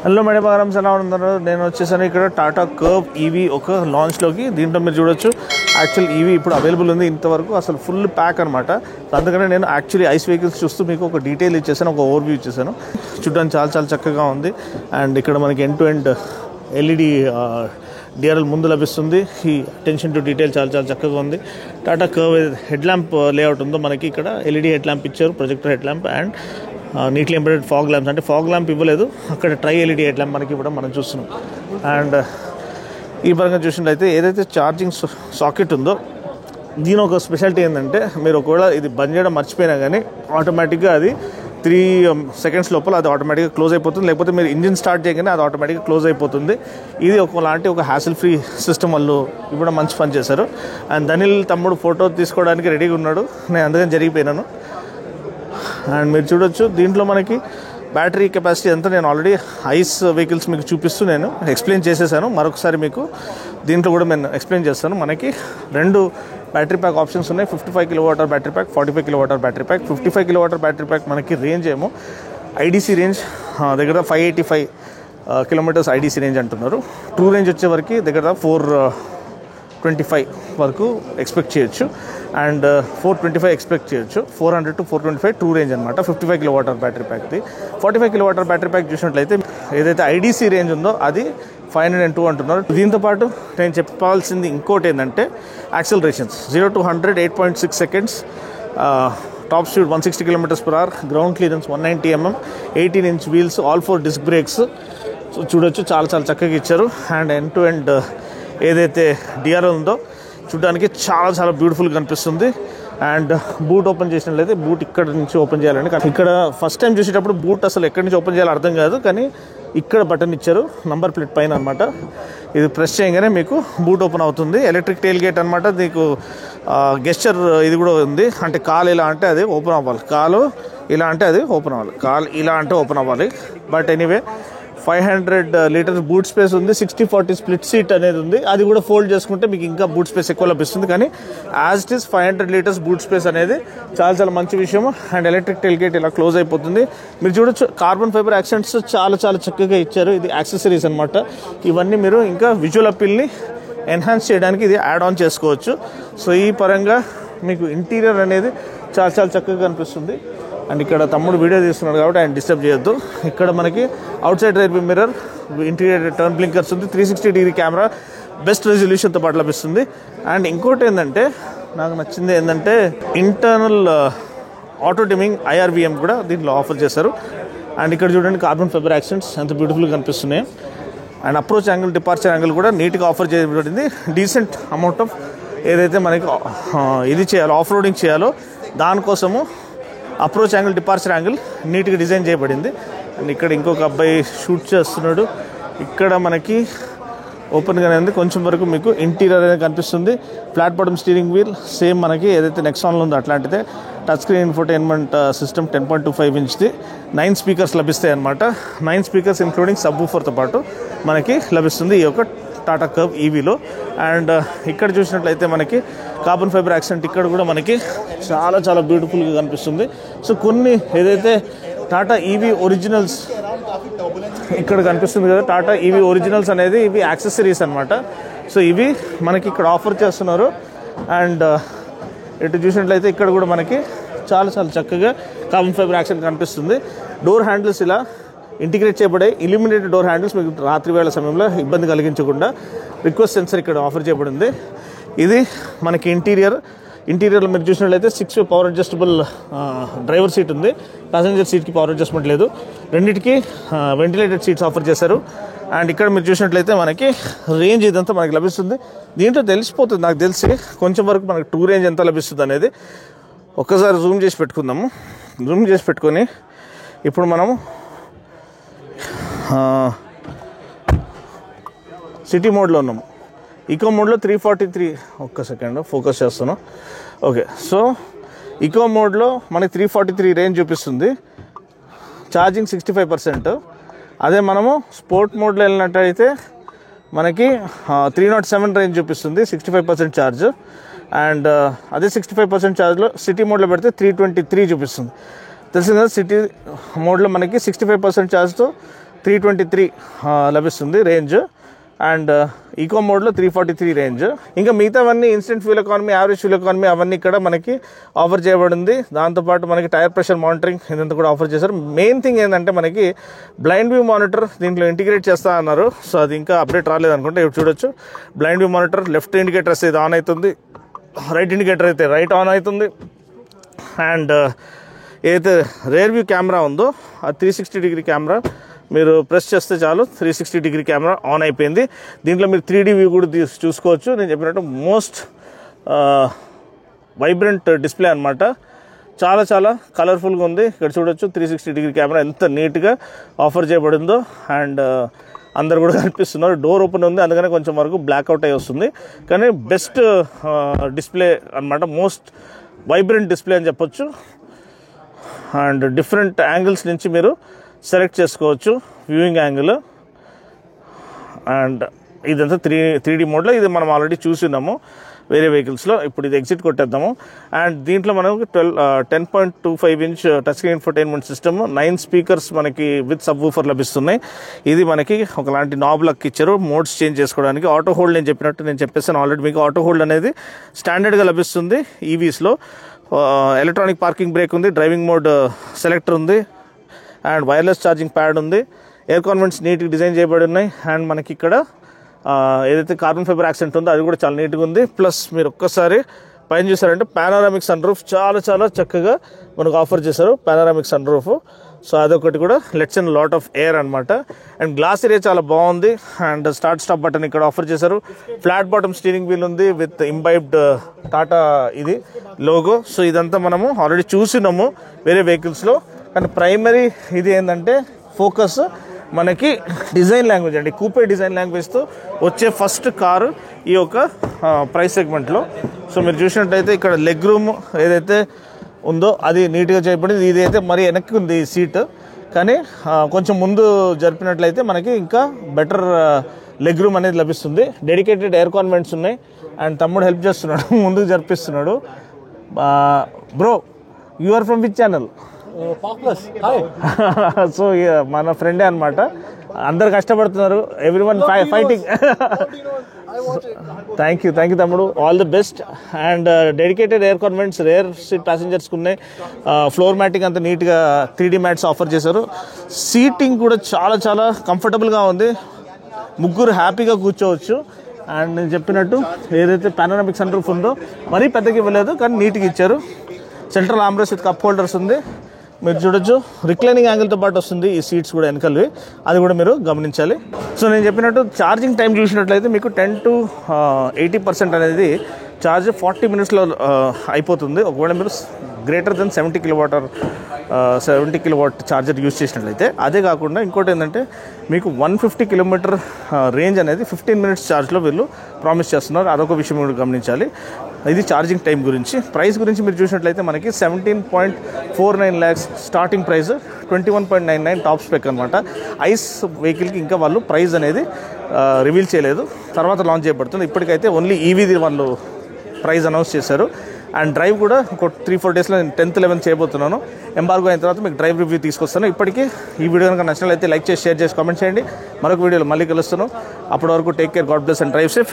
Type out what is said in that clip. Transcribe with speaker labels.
Speaker 1: Hello madam Bagram ఎలా ఉన్నారు? నేను వచ్చేసాను ఇక్కడ టాటా కర్వ్ ఈవీ ఒక లాంచ్లోకి. దీంట్లో మీరు చూడొచ్చు యాక్చువల్ ఈవీ ఇప్పుడు అవైలబుల్ ఉంది. ఇంతవరకు అసలు ఫుల్ ప్యాక్ అనమాట. అందుకనే నేను యాక్చువల్లీ ఐస్ వెహికల్స్ చూస్తూ మీకు ఒక డీటెయిల్ ఇచ్చేసాను, ఒక ఓవర్ వ్యూ ఇచ్చేసాను. చూడడానికి చాలా చాలా చక్కగా ఉంది. అండ్ ఇక్కడ మనకి end to end LED DRL ముందు లభిస్తుంది. ఈ అటెన్షన్ టు డీటెయిల్ చాలా చాలా చక్కగా ఉంది. Tata curve head lamp layout ఉందో మనకి ఇక్కడ ఎల్ఈడి హెడ్ ల్యాంప్ ఇచ్చారు, projector head lamp and neatly embedded fog lamps. అంటే ఫాగ్ ల్యాంప్ ఇవ్వలేదు, అక్కడ ట్రై ఎల్ఈడి హెడ్ ల్యాంప్ మనకి ఇవ్వడం మనం చూస్తున్నాం. అండ్ ఈ పరంగా చూసినట్లయితే ఏదైతే ఛార్జింగ్ సాకెట్ ఉందో దీని ఒక స్పెషాలిటీ ఏంటంటే మీరు ఒకవేళ ఇది బంద్ చేయడం మర్చిపోయినా కానీ ఆటోమేటిక్గా అది 3 seconds లోపల అది ఆటోమేటిక్గా క్లోజ్ అయిపోతుంది. లేకపోతే మీరు ఇంజిన్ స్టార్ట్ చేయగానే అది ఆటోమేటిక్గా క్లోజ్ అయిపోతుంది. ఇది ఒకలాంటి ఒక హ్యాసిల్ ఫ్రీ సిస్టమ్ వాళ్ళు ఇవ్వడం మంచి పని చేశారు. అండ్ ధనిల్ తమ్ముడు ఫోటో తీసుకోవడానికి రెడీగా ఉన్నాడు, నేను అందుకని జరిగిపోయినాను. అండ్ మీరు చూడొచ్చు దీంట్లో మనకి బ్యాటరీ కెపాసిటీ అంతా నేను ఆల్రెడీ ఐస్ వెహికల్స్ మీకు చూపిస్తూ నేను ఎక్స్ప్లెయిన్ చేసేసాను. మరొకసారి మీకు దీంట్లో కూడా నేను ఎక్స్ప్లెయిన్ చేస్తాను. మనకి 2 బ్యాటరీ ప్యాక్ ఆప్షన్స్ ఉన్నాయి. 55 kWh battery pack, 45 kWh battery pack. 55 kWh battery pack మనకి రేంజ్ ఏమో ఐడీసీ రేంజ్ దగ్గర 585 kilometers ఐడీసీ రేంజ్ అంటున్నారు. ట్రూ రేంజ్ వచ్చేవరకు దగ్గర 425 వరకు ఎక్స్పెక్ట్ చేయొచ్చు. అండ్ 425 ఎక్స్పెక్ట్ చేయొచ్చు. 400 to 425 ట్రూ రేంజ్ అనమాట 55 kWh బ్యాటరీ ప్యాక్ది. 45 kWh బ్యాటరీ ప్యాక్ చూసినట్లయితే ఏదైతే ఐడీసీ రేంజ్ ఉందో అది 502 అంటున్నారు. దీంతోపాటు నేను చెప్పాల్సింది ఇంకోటి ఏంటంటే accelerations 0 to 100 8.6 seconds, top speed 160 km/h, ground clearance 190 mm, 18-inch wheels, all 4 disc brakes. So చూడొచ్చు చాలా చాలా చక్కగా ఇచ్చారు. అండ్ ఎండ్ టు ఎండ్ ఏదైతే డిఆర్ఎల్ ఉందో చూడడానికి చాలా చాలా బ్యూటిఫుల్గా కనిపిస్తుంది. అండ్ బూట్ ఓపెన్ చేసినట్లయితే బూట్ ఇక్కడ నుంచి ఓపెన్ చేయాలండి. కానీ ఇక్కడ ఫస్ట్ టైం చూసేటప్పుడు బూట్ అసలు ఎక్కడి నుంచి ఓపెన్ చేయాలో అర్థం కాదు, కానీ ఇక్కడ బటన్ ఇచ్చారు నంబర్ ప్లేట్ పైన అనమాట. ఇది ప్రెస్ చేయగానే మీకు బూట్ ఓపెన్ అవుతుంది. ఎలక్ట్రిక్ టెయిల్ గేట్ అనమాట. మీకు గెస్చర్ ఇది కూడా ఉంది. అంటే కాలు ఇలా అంటే అది ఓపెన్ అవ్వాలి, కాలు ఇలా అంటే అది ఓపెన్ అవ్వాలి, కాలు ఇలా అంటే ఓపెన్ అవ్వాలి. But anyway 500 litres boot space ఉంది. 60-40 స్ప్లిట్ సీట్ అనేది ఉంది. అది కూడా ఫోల్డ్ చేసుకుంటే మీకు ఇంకా బూట్ స్పేస్ ఎక్కువ లభిస్తుంది. కానీ as it is 500 litres boot space అనేది చాలా చాలా మంచి విషయం. అండ్ ఎలక్ట్రిక్ టెయిల్ గేట్ ఇలా క్లోజ్ అయిపోతుంది. మీరు చూడొచ్చు కార్బన్ ఫైబర్ యాక్సెంట్స్ చాలా చాలా చక్కగా ఇచ్చారు. ఇది యాక్సెసరీస్ అనమాట. ఇవన్నీ మీరు ఇంకా విజువల్ అపీల్ని ఎన్హాన్స్ చేయడానికి ఇది యాడ్ ఆన్ చేసుకోవచ్చు. సో ఈ పరంగా మీకు ఇంటీరియర్ అనేది చాలా చాలా చక్కగా కనిపిస్తుంది. అండ్ ఇక్కడ తమ్ముడు వీడియో తీస్తున్నాడు కాబట్టి ఆయన డిస్టర్బ్ చేయొద్దు. ఇక్కడ మనకి out side rare view mirror, interior turn blinkers ఉంది, 360-degree కెమెరా బెస్ట్ రెజల్యూషన్తో పాటు లభిస్తుంది. అండ్ ఇంకోటి ఏంటంటే నాకు నచ్చింది ఏంటంటే ఇంటర్నల్ ఆటో డిమింగ్ IRVM కూడా దీంట్లో ఆఫర్ చేశారు. అండ్ ఇక్కడ చూడండి కార్బన్ ఫైబర్ యాక్సెంట్స్ ఎంత బ్యూటిఫుల్గా కనిపిస్తున్నాయి. And approach angle, departure angle కూడా నీట్గా ఆఫర్ చేయబడింది. డీసెంట్ అమౌంట్ ఆఫ్ ఏదైతే మనకి ఇది చేయాలో ఆఫ్ రోడింగ్ చేయాలో దానికోసము అప్రోచ్ యాంగిల్, డిపార్చర్ యాంగిల్ నీట్గా డిజైన్ చేయబడింది. అండ్ ఇక్కడ ఇంకొక అబ్బాయి షూట్ చేస్తున్నాడు. ఇక్కడ మనకి ఓపెన్గానే ఉంది. కొంచెం వరకు మీకు ఇంటీరియర్ అనేది కనిపిస్తుంది. Flat bottom steering wheel same మనకి ఏదైతే నెక్సాన్లో ఉందో అట్లాంటిదే. టచ్ స్క్రీన్ ఇన్ఫోటైన్మెంట్ సిస్టమ్ 10.25 inchది. 9 స్పీకర్స్ లభిస్తాయి అనమాట. 9 స్పీకర్స్ ఇంక్లూడింగ్ సబ్ వూఫర్తో పాటు మనకి లభిస్తుంది ఈ యొక్క టాటా కర్వ్ ఈవీలో. అండ్ ఇక్కడ చూసినట్లయితే మనకి కార్బన్ ఫైబర్ యాక్సెంట్ ఇక్కడ కూడా మనకి చాలా చాలా బ్యూటిఫుల్గా కనిపిస్తుంది. సో కొన్ని ఏదైతే టాటా ఈవీ ఒరిజినల్స్ ఇక్కడ కనిపిస్తుంది కదా, టాటా ఈవీ ఒరిజినల్స్ అనేది ఇవి యాక్సెసరీస్ అనమాట. సో ఇవి మనకి ఇక్కడ ఆఫర్ చేస్తున్నారు. అండ్ ఇటు చూసినట్లయితే ఇక్కడ కూడా మనకి చాలా చాలా చక్కగా కార్బన్ ఫైబర్ యాక్సెంట్ కనిపిస్తుంది. డోర్ హ్యాండిల్స్ ఇలా ఇంటిగ్రేట్ చేయబడే ఇల్యూమినేటెడ్ డోర్ హ్యాండిల్స్ మీకు రాత్రి వేళ సమయంలో ఇబ్బంది కలిగించకుండా రిక్వెస్ట్ సెన్సర్ ఇక్కడ ఆఫర్ చేయబడింది. ఇది మనకి ఇంటీరియర్లో మీరు చూసినట్లయితే 6-way power adjustable driver seat ఉంది. ప్యాసింజర్ సీట్కి పవర్ అడ్జస్ట్మెంట్ లేదు. రెండింటికి వెంటిలేటెడ్ సీట్స్ ఆఫర్ చేశారు. అండ్ ఇక్కడ మీరు చూసినట్లయితే మనకి రేంజ్ ఇదంతా మనకి లభిస్తుంది. దీంట్లో తెలిసిపోతుంది నాకు తెలిసి కొంచెం వరకు మనకి ట్రూ రేంజ్ ఎంత లభిస్తుంది అనేది. ఒక్కసారి జూమ్ చేసి పెట్టుకుందాము. జూమ్ చేసి పెట్టుకొని ఇప్పుడు మనము సిటీ మోడ్లో ఉన్నాము. ఈకో మోడ్లో 343, ఒక్క సెకండ్ ఫోకస్ చేస్తాను. ఓకే, సో ఈకో మోడ్లో మనకి 343 రేంజ్ చూపిస్తుంది. ఛార్జింగ్ 65%. అదే మనము స్పోర్ట్ మోడ్లో వెళ్ళినట్టయితే మనకి 307 రేంజ్ చూపిస్తుంది, 65% ఛార్జ్. అండ్ అదే 65% ఛార్జ్లో సిటీ మోడ్లో పెడితే 323 చూపిస్తుంది. తెలిసింది కదా, సిటీ మోడ్లో మనకి 65% ఛార్జ్తో 323 లభిస్తుంది రేంజ్. అండ్ ఈకో మోడ్లో 343 రేంజ్. ఇంకా మిగతావన్నీ instant fuel economy, average fuel economy అవన్నీ ఇక్కడ మనకి ఆఫర్ చేయబడింది. దాంతోపాటు మనకి టైర్ ప్రెషర్ మానిటరింగ్ ఇదంతా కూడా ఆఫర్ చేశారు. మెయిన్ థింగ్ ఏంటంటే మనకి బ్లైండ్ వ్యూ మానిటర్ దీంట్లో ఇంటిగ్రేట్ చేస్తా అన్నారు. సో అది ఇంకా అప్డేట్ రాలేదనుకుంటే ఇప్పుడు చూడొచ్చు. Blind view monitor, left indicator అయితే ఆన్ అవుతుంది, రైట్ ఇండికేటర్ అయితే రైట్ ఆన్ అవుతుంది. అండ్ ఏదైతే రేర్ వ్యూ కెమెరా ఉందో ఆ 360 డిగ్రీ కెమెరా మీరు ప్రెస్ చేస్తే చాలు 360 డిగ్రీ కెమెరా ఆన్ అయిపోయింది. దీంట్లో మీరు 3D వ్యూ కూడా చూసుకోవచ్చు. నేను చెప్పినట్టు మోస్ట్ వైబ్రెంట్ డిస్ప్లే అనమాట. చాలా చాలా కలర్ఫుల్గా ఉంది. ఇక్కడ చూడొచ్చు 360 డిగ్రీ కెమెరా ఎంత నీట్గా ఆఫర్ చేయబడిందో. అండ్ అందరు కూడా కనిపిస్తున్నారు. డోర్ ఓపెన్ ఉంది, అందుకనే కొంచెం వరకు బ్లాక్అవుట్ అయ్యి వస్తుంది. కానీ బెస్ట్ డిస్ప్లే అనమాట, మోస్ట్ వైబ్రెంట్ డిస్ప్లే అని చెప్పొచ్చు. అండ్ డిఫరెంట్ యాంగిల్స్ నుంచి మీరు సెలెక్ట్ చేసుకోవచ్చు వ్యూయింగ్ యాంగిల్. అండ్ ఇదంతా 3D మోడ్లో, ఇది మనం ఆల్రెడీ చూసినాము వేరే వెహికల్స్లో. ఇప్పుడు ఇది ఎగ్జిట్ కొట్టేద్దాము. అండ్ దీంట్లో మనకు 10.25 inch touch screen infotainment system, 9 speakers మనకి విత్ సబ్ వూఫర్ లభిస్తున్నాయి. ఇది మనకి ఒకలాంటి నాబ్ లక్ ఇచ్చారు మోడ్స్ చేంజ్ చేసుకోవడానికి. ఆటో హోల్డ్ నేను చెప్పినట్టు నేను చెప్పేసాను ఆల్రెడీ మీకు. ఆటో హోల్డ్ అనేది స్టాండర్డ్గా లభిస్తుంది ఈవీస్లో. ఎలక్ట్రానిక్ పార్కింగ్ బ్రేక్ ఉంది, డ్రైవింగ్ మోడ్ సెలెక్టర్ ఉంది, అండ్ వైర్లెస్ ఛార్జింగ్ ప్యాడ్ ఉంది. ఎయిర్ కాన్వెంట్స్ నీట్గా డిజైన్ చేయబడి ఉన్నాయి. అండ్ మనకి ఇక్కడ ఏదైతే కార్బన్ ఫైబర్ యాక్సెంట్ ఉందో అది కూడా చాలా నీట్గా ఉంది. ప్లస్ మీరు ఒక్కసారి పైన చూసారంటే పానోరామిక్ సన్ రూఫ్ చాలా చాలా చక్కగా మనకు ఆఫర్ చేశారు, పానోరామిక్ సన్ రూఫ్. సో అదొకటి కూడా let's in lot of air అనమాట. అండ్ గ్లాస్ ఏరియా చాలా బాగుంది. అండ్ స్టార్ట్ స్టాప్ బటన్ ఇక్కడ ఆఫర్ చేశారు. ఫ్లాట్ బాటమ్ స్టీరింగ్ వీల్ ఉంది విత్ ఇంబైబ్డ్ టాటా ఇది లోగో. సో ఇదంతా మనము ఆల్రెడీ చూసినాము వేరే వెహికల్స్లో. కానీ ప్రైమరీ ఇది ఏంటంటే ఫోకస్ మనకి డిజైన్ లాంగ్వేజ్ అండి, కూపే డిజైన్ లాంగ్వేజ్తో వచ్చే ఫస్ట్ కారు ఈ యొక్క ప్రైస్ సెగ్మెంట్లో. సో మీరు చూసినట్టయితే ఇక్కడ లెగ్ రూమ్ ఏదైతే ఉందో అది నీట్గా చేయబడింది. ఇది అయితే మరీ వెనక్కి ఉంది ఈ సీట్, కానీ కొంచెం ముందు జరిపినట్లయితే మనకి ఇంకా బెటర్ లెగ్ రూమ్ అనేది లభిస్తుంది. డెడికేటెడ్ ఎయిర్ కాన్వెంట్స్ ఉన్నాయి. అండ్ తమ్ముడు హెల్ప్ చేస్తున్నాడు, ముందుకు జరిపిస్తున్నాడు. Bro, you are from which channel? So మన ఫ్రెండే అనమాట. అందరు కష్టపడుతున్నారు, ఎవ్రీవన్ ఫైటింగ్. థ్యాంక్ యూ తమ్ముడు, all the best. And dedicated air convents rear seat ప్యాసింజర్స్కి ఉన్నాయి. ఫ్లోర్ మ్యాటింగ్ అంతా నీట్గా 3D మ్యాట్స్ ఆఫర్ చేశారు. సీటింగ్ కూడా చాలా చాలా కంఫర్టబుల్గా ఉంది, ముగ్గురు హ్యాపీగా కూర్చోవచ్చు. అండ్ నేను చెప్పినట్టు ఏదైతే పానోరామిక్ సన్ రూఫ్ ఉందో మరీ పెద్దగా ఇవ్వలేదు, కానీ నీట్గా ఇచ్చారు. Central armrest with cup holders ఉంది. మీరు చూడొచ్చు రిక్లైనింగ్ యాంగిల్తో పాటు వస్తుంది ఈ సీట్స్ కూడా వెనకలివి, అది కూడా మీరు గమనించాలి. సో నేను చెప్పినట్టు ఛార్జింగ్ టైం చూసినట్లయితే మీకు 10 to 80% అనేది ఛార్జ్ 40 మినిట్స్లో అయిపోతుంది. ఒకవేళ మీరు greater than 70 kilowatt charger use చేసినట్లయితే. అదే కాకుండా ఇంకోటి ఏంటంటే మీకు 150 కిలోమీటర్ రేంజ్ అనేది 15 మినిట్స్ ఛార్జ్లో వీళ్ళు ప్రామిస్ చేస్తున్నారు. అదొక విషయం కూడా గమనించాలి. ఇది ఛార్జింగ్ టైం గురించి. ప్రైస్ గురించి మీరు చూసినట్లయితే మనకి 17.49 lakhs starting price, 21.99 top spec అనమాట. ఐస్ వెహికల్కి ఇంకా వాళ్ళు ప్రైస్ అనేది రివీల్ చేయలేదు, తర్వాత లాంచ్ చేయబడుతుంది. ఇప్పటికైతే ఓన్లీ ఈవీది వాళ్ళు ప్రైస్ అనౌన్స్ చేశారు. అండ్ డ్రైవ్ కూడా ఒక 3-4 డేస్లో నేను 10th 11th చేయబోతున్నాను. ఎంబార్గో అయిన తర్వాత మీకు డ్రైవ్ రివ్యూ తీసుకొస్తాను. ఇప్పటికీ ఈ వీడియో కనుక నచ్చినట్లయితే లైక్ చేసి, షేర్ చేసి, కామెంట్ చేయండి. మరొక వీడియోలో మళ్ళీ కలుస్తాను. అప్పటి వరకు take care, God bless and drive safe.